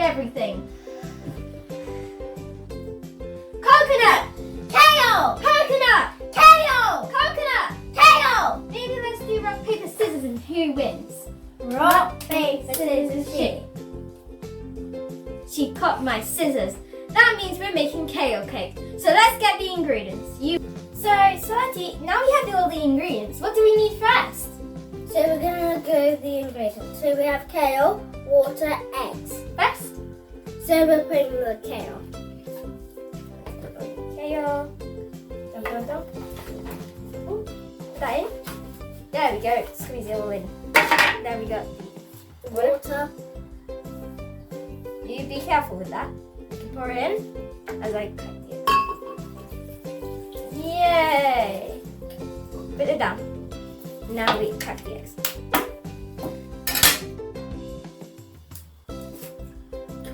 everything. Coconut! Kale! Coconut! Kale! Coconut! Kale! Maybe let's do rock, paper, scissors and who wins? Rock, paper, scissors, she. She cut my scissors. That means we're making kale cake. So let's get the ingredients. So Auntie, now we have all the ingredients. What do we need first? So we're gonna go the ingredients. So we have kale, water, eggs. First? So we're putting the kale. Kale. Ooh, that in? There we go. Squeeze it all in. There we go. Water. You be careful with that. You can pour it in as I cut it. Yay! Put it down. Now we crack the eggs.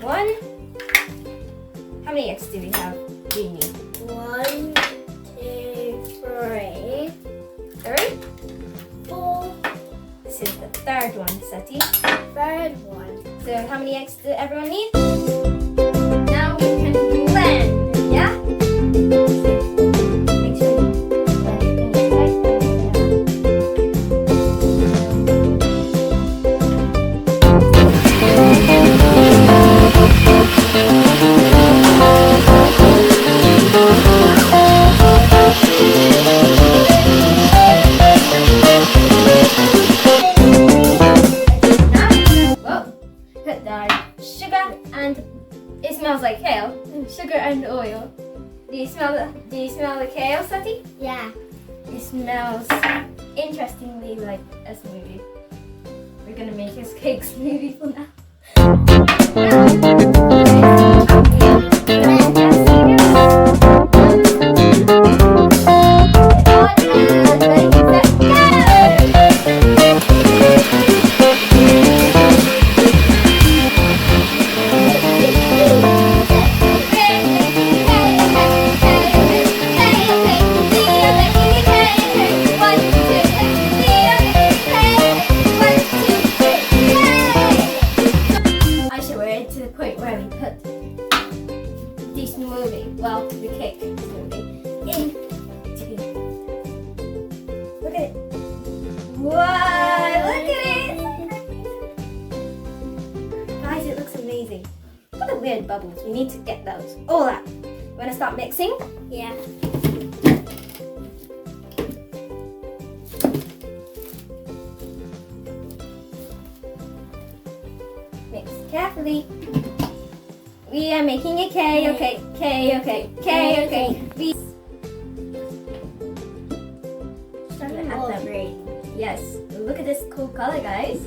One. How many eggs do we have? Do you need? 1, 2, 3, 3. 4. This is the third one, Seti. Third one. So how many eggs do everyone need? Now we can blend, yeah? Make sure you blend it in tight. Put the sugar and it smells like kale. Sugar and oil. Do you smell the kale, Sati? Yeah. It smells interestingly like a smoothie. We're gonna make a cake smoothie for now. The cake smoothie into. Look at it. Wow, look at it. Guys, it looks amazing. Look at the weird bubbles. We need to get those all out. You want to start mixing? Yeah. Mix carefully. We are making a kale cake. Kale cake. Kale cake. We add the brain. Yes. Look at this cool color, guys.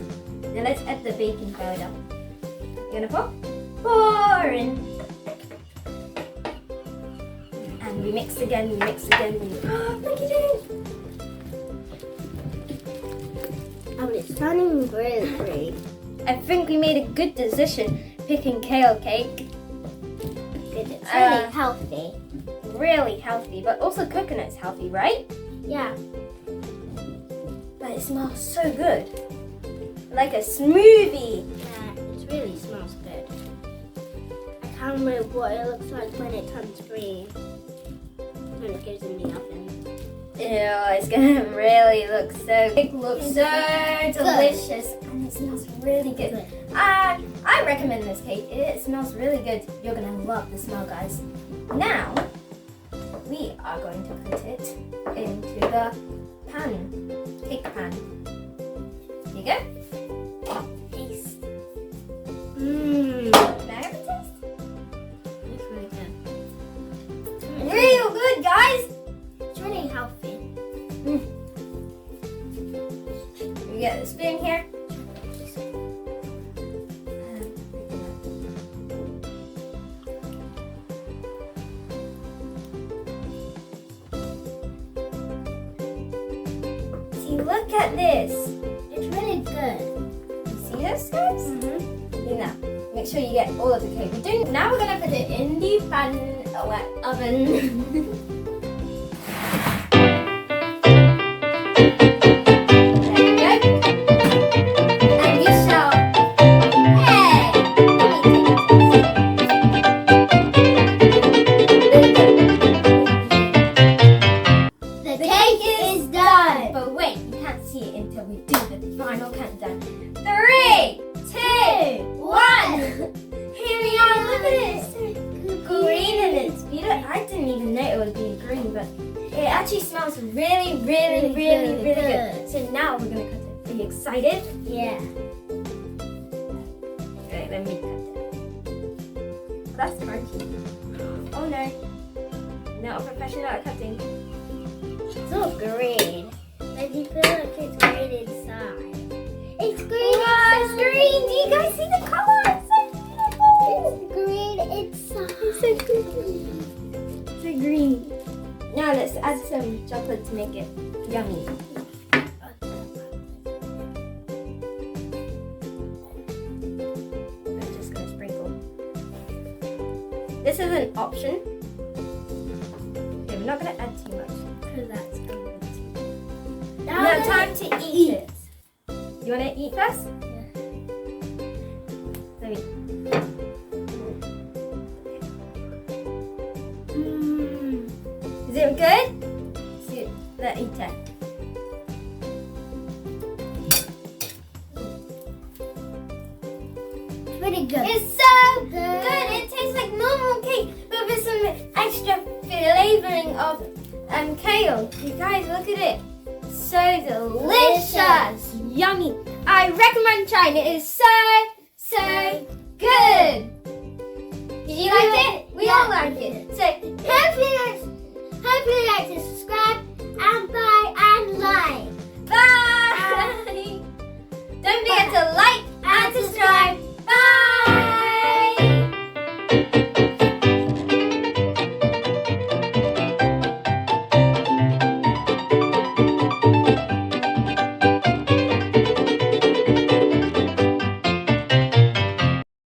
Now let's add the baking powder. You gonna pour? Pour in. And we mix again. We mix again. Look at it. Oh, it's turning really great. I think we made a good decision picking kale cake. It's really healthy. Really healthy, but also coconut's healthy, right? Yeah. But it smells so good. Like a smoothie. Yeah, it really smells good. I can't remember what it looks like when it turns green. When it goes in the oven. Ew, it's gonna really look so. It looks so delicious and it smells really good. I recommend this cake. It smells really good. You're gonna love the smell, guys. Now we are going to put it into the pan, cake pan. Here you go. Taste. Mmm. Can I have a taste? It's really good. Real good, guys. It's really healthy. We get the spoon here. See, look at this. It's really good. You see this, guys? Now, make sure you get all of the cake. Now we're gonna put it in the pan, oven. There we go. And we shall. Hey! Let me take it. it would be green, but it actually smells really, really, really, really good. So now we're gonna cut it. Are you excited? Yeah. Okay, let me cut it. That's crunchy. Oh no. Not a professional at cutting. It's all green. But you feel like it's green inside. It's green Wow, inside. it's green! Do you guys see the color? It's so beautiful! It's green inside. It's so green. So green. Now let's add some chocolate to make it yummy. I'm just gonna sprinkle. This is an option. Okay, we're not gonna add too much. Because that's Now time to eat it. You wanna eat first? Yeah. Let me. Is it good? See, let's eat it. Pretty good. It's so good. It tastes like normal cake, but with some extra flavoring of kale. You guys, look at it. So delicious. Yummy. I recommend trying it. It's so good. Did you like it? We all like it. So Hopefully you like to subscribe and bye.